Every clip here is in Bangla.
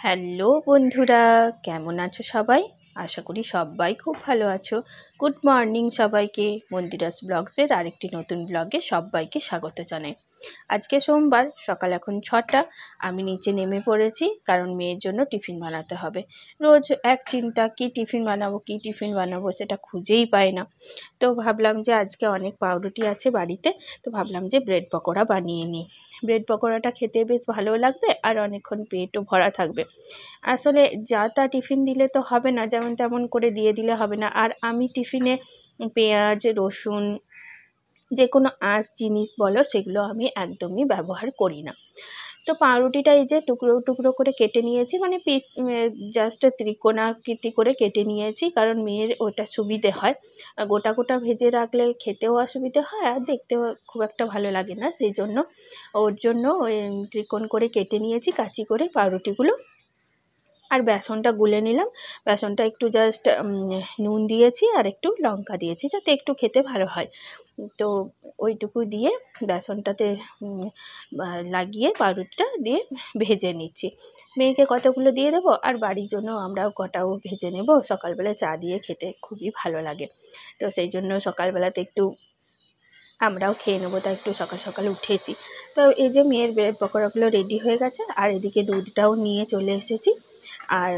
হ্যালো বন্ধুরা, কেমন আছো সবাই? আশা করি সবাই খুব ভালো আছো। গুড মর্নিং সবাইকে। মন্দিরাস ব্লগসের আরেকটি নতুন ব্লগে সবাইকে স্বাগত জানাই। আজকে সোমবার, সকাল এখন 6টা। আমি নিচে নেমে পড়েছি কারণ মেয়ের জন্য টিফিন বানাতে হবে। রোজ এক চিন্তা, কি টিফিন বানাবো সেটা খুঁজেই পাই না। তো ভাবলাম যে আজকে অনেক পাউরুটি আছে বাড়িতে, তো ভাবলাম যে ব্রেড পকোড়া বানিয়ে নিই। ব্রেড পকোড়াটা খেতে বেশ ভালো লাগবে আর অনেকক্ষণ পেটও ভরা থাকবে। আসলে যা তা টিফিন দিলে তো হবে না, যেমন তেমন করে দিয়ে দিলে হবে না। আর আমি টিফিনে পেঁয়াজ, রসুন, যে কোনো আঁশ জিনিস বলো, সেগুলো আমি একদমই ব্যবহার করি না। তো পাউরুটিটা এই যে টুকরো টুকরো করে কেটে নিয়েছি, মানে পিস জাস্ট ত্রিকোণাকৃতি করে কেটে নিয়েছি, কারণ মেয়ের ওটা সুবিধে হয়। গোটা গোটা ভেজে রাখলে খেতেও অসুবিধে হয় আর দেখতেও খুব একটা ভালো লাগে না, সেই জন্য ওর জন্য ওই ত্রিকোণ করে কেটে নিয়েছি কাঁচি করে পাউরুটিগুলো। আর বেসনটা গুলে নিলাম। বেসনটা একটু জাস্ট নুন দিয়েছি আর একটু লঙ্কা দিয়েছি যাতে একটু খেতে ভালো হয়। তো ওইটুকু দিয়ে বেসনটাতে লাগিয়ে পাউরুটিটা দিয়ে ভেজে নিচ্ছি। মেয়েকে কতগুলো দিয়ে দেবো আর বাড়ির জন্য আমরাও কটাও ভেজে নেব, সকালবেলা চা দিয়ে খেতে খুবই ভালো লাগে। তো সেই জন্য সকালবেলাতে একটু আমরাও খেয়ে নেবো, তাই একটু সকাল সকাল উঠেছি। তো এই যে মেয়ের ব্রেড পকোড়াগুলো রেডি হয়ে গেছে আর এদিকে দুধটাও নিয়ে চলে এসেছি। আর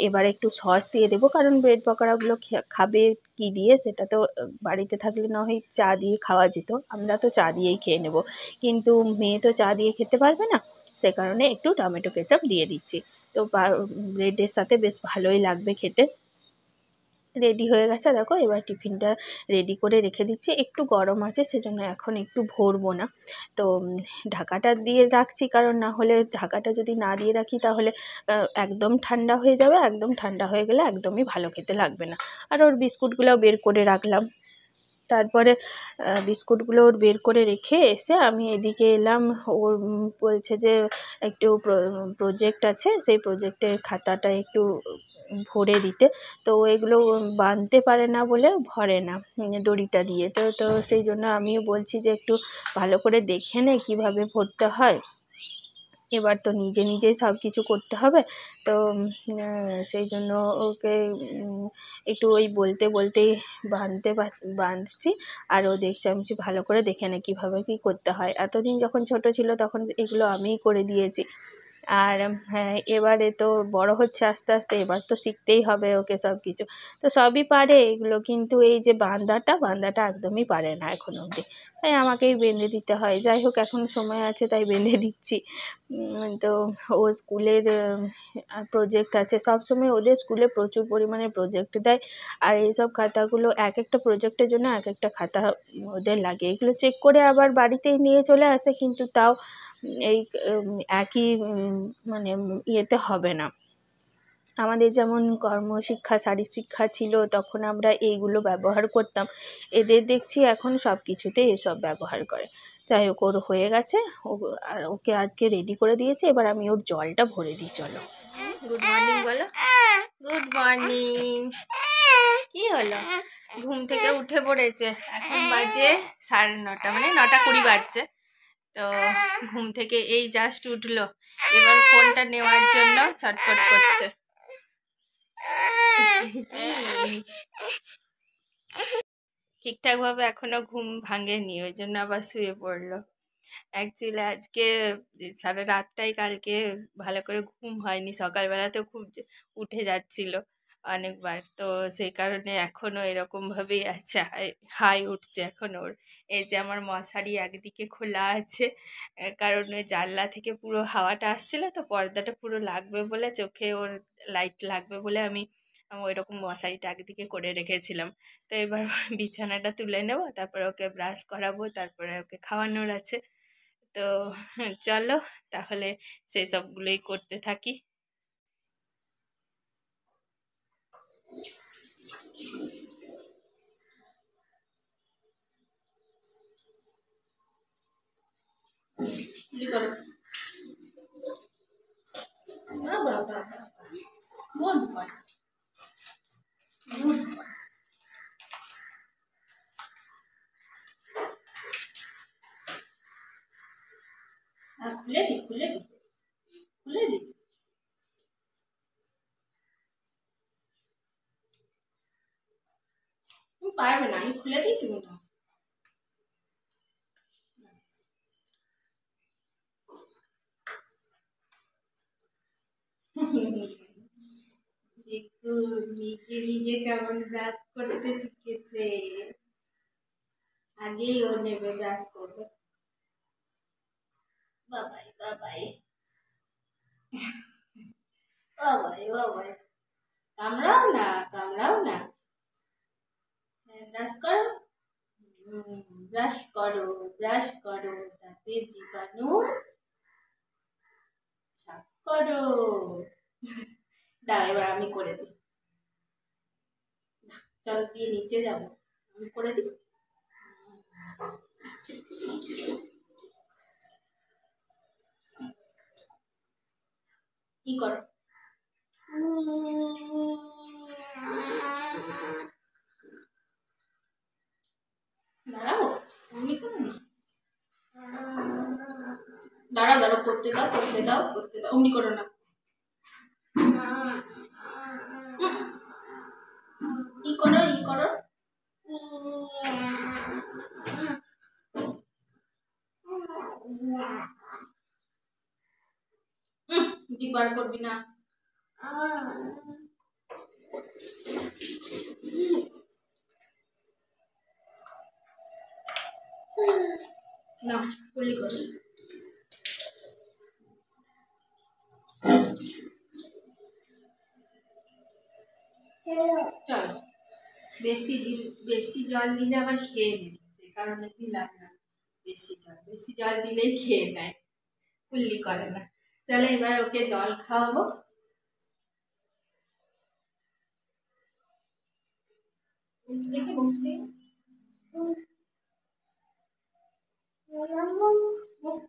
এবার একটু সস দিয়ে দেবো, কারণ ব্রেড পকোড়াগুলো খাবে কি দিয়ে সেটা তো বাড়িতে থাকলে না হয় চা দিয়ে খাওয়া যেত, আমরা তো চা দিয়েই খেয়ে নেব, কিন্তু মেয়ে তো চা দিয়ে খেতে পারবে না, সে কারণে একটু টমেটো কেচাপ দিয়ে দিচ্ছি। তো ব্রেডের সাথে বেশ ভালোই লাগবে খেতে। রেডি হয়ে গেছে দেখো, এবার টিফিনটা রেডি করে রেখে দিচ্ছি। একটু গরম আছে সেজন্য এখন একটু ভরবো না। তো ঢাকাটা দিয়ে রাখছি, কারণ না হলে ঢাকাটা যদি না দিয়ে রাখি তাহলে একদম ঠান্ডা হয়ে যাবে। একদম ঠান্ডা হয়ে গেলে একদমই ভালো খেতে লাগবে না। আর ওর বিস্কুটগুলোও বের করে রাখলাম। তারপরে বিস্কুটগুলো ওর বের করে রেখে এসে আমি এদিকে এলাম। ওর বলছে যে একটু প্রজেক্ট আছে, সেই প্রজেক্টের খাতাটা একটু ভরে দিতে। তো এগুলো বাঁধতে পারে না বলে ভরে না দড়িটা দিয়ে। তো তো সেই জন্য আমিও বলছি যে একটু ভালো করে দেখে নে কীভাবে ভরতে হয়। এবার তো নিজে নিজেই সব কিছু করতে হবে। তো সেই জন্য ওকে একটু ওই বলতে বলতেই বাঁধছি। আর ও দেখছে আমি ভালো করে দেখে নে কীভাবে কী করতে হয়। এতদিন যখন ছোট ছিল তখন এগুলো আমিই করে দিয়েছি। আর হ্যাঁ, এবারে তো বড় হচ্ছে আস্তে আস্তে, এবার তো শিখতেই হবে ওকে সব কিছু। তো সবই পারে এগুলো, কিন্তু এই যে বাঁধাটা একদমই পারে না এখন অবধি, তাই আমাকেই বেঁধে দিতে হয়। যাই হোক, এখন সময় আছে তাই বেঁধে দিচ্ছি। তো ও স্কুলের প্রজেক্ট আছে, সবসময় ওদের স্কুলে প্রচুর পরিমাণে প্রজেক্ট দেয়। আর এইসব খাতাগুলো এক একটা প্রজেক্টের জন্য এক একটা খাতা ওদের লাগে, এগুলো চেক করে আবার বাড়িতেই নিয়ে চলে আসে, কিন্তু তাও এই একই মানে ইয়েতে হবে না। আমাদের যেমন কর্মশিক্ষা, শারীরশিক্ষা ছিল, তখন আমরা এইগুলো ব্যবহার করতাম। এদের দেখছি এখন সব কিছুতেই এসব ব্যবহার করে। যাই হোক, ওর হয়ে গেছে। আর ওকে আজকে রেডি করে দিয়েছে, এবার আমি ওর জলটা ভরে দিই। চলো, গুড মর্নিং বলো। Good morning. কি হলো? ঘুম থেকে উঠে পড়েছে। এখন বাজে 9:30, মানে 9:20 বাজছে। তো ঘুম থেকে এই জাস্ট উঠলো, এবার ফোনটা নেওয়ার জন্য ছটফট করছে। ঠিকঠাক ভাবে এখনো ঘুম ভাঙেনি, ওই জন্য আবার শুয়ে পড়লো। অ্যাকচুয়ালি আজকে সারা রাতটাই কালকে ভালো করে ঘুম হয়নি, সকালবেলাতেও খুব উঠে যাচ্ছিল অনেকবার। তো সেই কারণে এখনও এরকমভাবেই আছে, হাই উঠছে এখন ওর। এই যে আমার মশারি একদিকে খোলা আছে, কারণ ওই জানলা থেকে পুরো হাওয়াটা আসছিল, তো পর্দাটা পুরো লাগবে বলে, চোখে ওর লাইট লাগবে বলে আমি ওই রকম মশারিটা একদিকে করে রেখেছিলাম। তো এবার বিছানাটা তুলে নেব, তারপরে ওকে ব্রাশ করাবো, তারপরে ওকে খাওয়ানোর আছে। তো চলো তাহলে সেই সবগুলোই করতে থাকি। খুলে দি খুলে দি খুলে দি। পারবে না, আমি খুলে দিই, তুমি না। একটু নিজে নিজে কেমন ব্রাশ করতে শিখেছে। আগেই ও নেবে, ব্রাশ করবে। বাবাই বাবাই বাবাই বাবাই, কামড়াও না, কামড়াও না। ব্রাশ করো, ব্রাশ করো, ব্রাশ করো, তাতে জীবাণু সাফ করো। দাও এবার আমি করে দিই। চলো দিয়ে নিচে যাবো, আমি করে দিই। কি করো? দাঁড়াও, অমনি করো না। দাঁড়াও দাঁড়াও, করতে দাও, করতে দাও, করতে দাও, অমনি করো না। ই করো, ই করো। বার করবি না। না, কুলি করো। চলো, বেশি জল দিলে আবার খেয়ে নেবে, সেই কারণে দিলাম না। বেশি জল দিলেই খেয়ে নেয়, কুল্লি করে না। চলো এবার ওকে জল খাওয়াবো। দেখে বসতে মুখ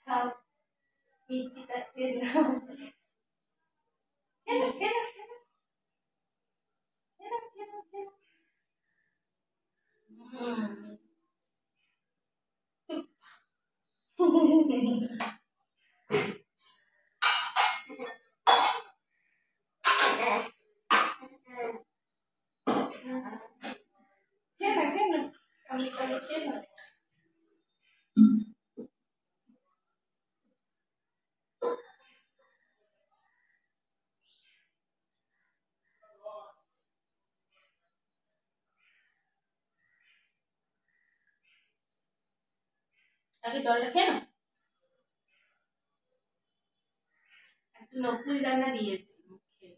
খাও, মিষ্টিটা খেয়ে নাও। খেলো খেলো খেলো খেলো খেলো খেলো। খেলো খেলো, আমি খেলো খেলো। আগে জলটা খেয়ে নাও। একটু নকুল দানা দিয়েছি মুখে,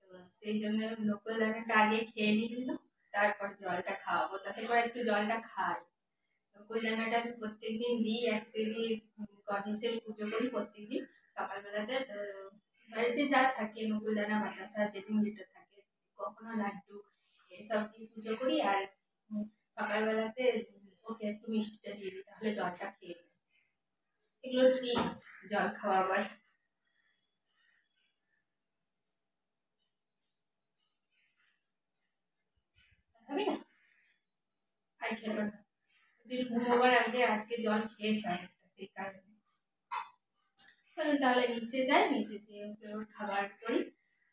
তো সেই জন্য নকুল দানাটা আগে খেয়ে নিল, তারপর জলটা খাওয়াবো, তাতে করে একটু জলটা খায়। নকুল দানাটা আমি প্রত্যেকদিন দিই, অ্যাকচুয়ালি গণেশের পুজো করি প্রত্যেকদিন সকালবেলাতে। তো বাড়িতে যা থাকে নকুল দানা, বাতাসা, যেদিন যেটা থাকে, কখনো লাড্ডু, এসব দিয়ে পুজো করি। আর সকালবেলাতে ওকে একটু মিষ্টিটা দিয়ে দিই, তাহলে জলটা খেয়ে নেয়। এগুলো ট্রিক্স জল খাওয়াবার। খাবি না? আর খেলো না, যদি ঘুমোবার আগে আজকে জল খেয়েছে অনেকটা, সেই কারণে। তাহলে নিচে যাই, নিচে যেয়ে ওর খাবার করি।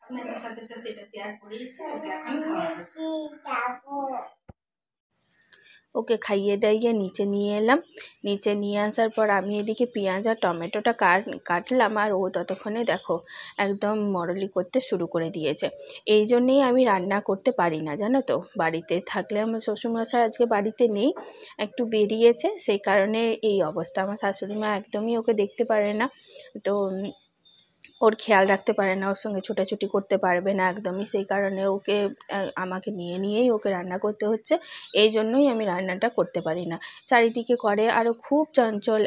আপনাদের সাথে তো সেটা শেয়ার করেইছি, ওকে এখন খাওয়াবো। ওকে খাইয়ে দাইয়ে নিচে নিয়ে এলাম। নিচে নিয়ে আসার পর আমি এদিকে পেঁয়াজ আর টমেটোটা কাটলাম, আর ও ততক্ষণে দেখো একদম মরলি করতে শুরু করে দিয়েছে। এই জন্যেই আমি রান্না করতে পারি না, জানো তো। বাড়িতে থাকলে আমার শ্বশুরমশাই আজকে বাড়িতে নেই, একটু বেরিয়েছে, সেই কারণে এই অবস্থা। আমার শাশুড়ি মা একদমই ওকে দেখতে পারে না, তো ওর খেয়াল রাখতে পারে না, ওর সঙ্গে ছোটাছুটি করতে পারবে না একদমই, সেই কারণে ওকে আমাকে নিয়েই ওকে রান্না করতে হচ্ছে। এই জন্যই আমি রান্নাটা করতে পারি না। চারিদিকে করে, আরও খুব চঞ্চল,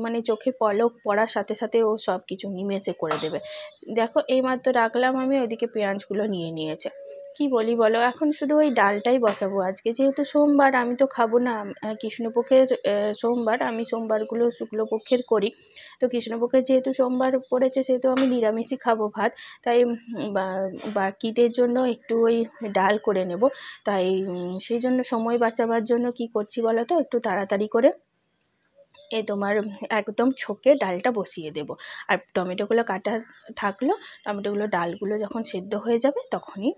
মানে চোখে পলক পড়ার সাথে সাথে ও সব কিছু নিমেষে করে দেবে। দেখো এইমাত্র রাখলাম আমি, ওইদিকে পেঁয়াজগুলো নিয়ে নিয়েছে। কি বলি বলো, এখন শুধু ওই ডালটাই বসাবো। আজকে যেহেতু সোমবার, আমি তো খাবো না, কৃষ্ণপক্ষের সোমবার, আমি সোমবারগুলো শুক্লপক্ষের করি। তো কৃষ্ণপক্ষের যেহেতু সোমবার পড়েছে, সেহেতু আমি নিরামিষই খাবো ভাত। তাই বাকিদের জন্য একটু ওই ডাল করে নেব। তাই সেই জন্য সময় বাঁচাবার জন্য কি করছি বলো তো, একটু তাড়াতাড়ি করে তোমার একদম ছকে ডালটা বসিয়ে দেব। আর টমেটোগুলো কাটা থাকলো, টমেটোগুলো ডালগুলো যখন সেদ্ধ হয়ে যাবে তখনই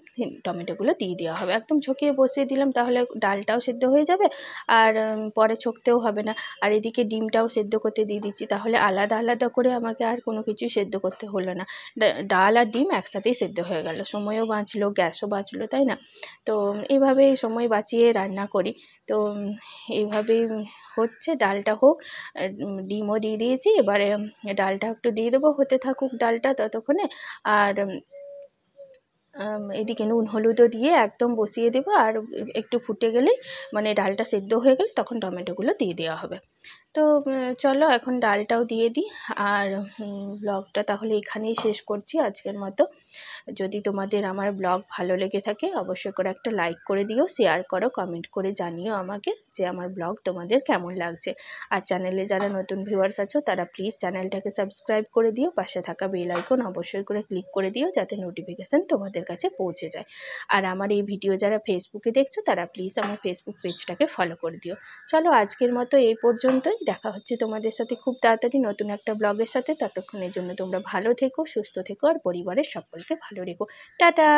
টমেটোগুলো দিয়ে দেওয়া হবে। একদম ছকিয়ে বসিয়ে দিলাম, তাহলে ডালটাও সেদ্ধ হয়ে যাবে আর পরে ছকতেও হবে না। আর এদিকে ডিমটাও সেদ্ধ করতে দিয়ে দিচ্ছি, তাহলে আলাদা আলাদা করে আমাকে আর কোনো কিছুই সেদ্ধ করতে হলো না। ডাল আর ডিম একসাথেই সেদ্ধ হয়ে গেল, সময়ও বাঁচলো, গ্যাসও বাঁচলো, তাই না? তো এইভাবেই সময় বাঁচিয়ে রান্না করি। তো এইভাবেই হচ্ছে, ডালটা হোক, ডিমও দিয়ে দিয়েছি, এবারে ডালটা একটু দিয়ে দেবো, হতে থাকুক ডালটা ততক্ষণে। আর এদিকে নুন হলুদও দিয়ে একদম বসিয়ে দেবো, আর একটু ফুটে গেলেই মানে ডালটা সেদ্ধ হয়ে গেলে তখন টমেটোগুলো দিয়ে দেওয়া হবে। তো চলো এখন ডালটাও দিয়ে দিই। আর ব্লগটা তাহলে এখানেই শেষ করছি আজকের মতো। যদি তোমাদের আমার ব্লগ ভালো লেগে থাকে অবশ্যই করে একটা লাইক করে দিও, শেয়ার করো, কমেন্ট করে জানিও আমাকে যে আমার ব্লগ তোমাদের কেমন লাগছে। আর চ্যানেলে যারা নতুন ভিউয়ার্স আছো তারা প্লিজ চ্যানেলটাকে সাবস্ক্রাইব করে দিও, পাশে থাকা বেল আইকন অবশ্যই করে ক্লিক করে দিও যাতে নোটিফিকেশান তোমাদের কাছে পৌঁছে যায়। আর আমার এই ভিডিও যারা ফেসবুকে দেখছো তারা প্লিজ আমার ফেসবুক পেজটাকে ফলো করে দিও। চলো আজকের মতো এই পর্যন্তই, দেখা হচ্ছে তোমাদের সাথে খুব তাড়াতাড়ি নতুন একটা ব্লগের সাথে। ততক্ষণের জন্য তোমরা ভালো থেকো, সুস্থ থেকো আর পরিবারের সকলকে ভালো রেখো। টাটা।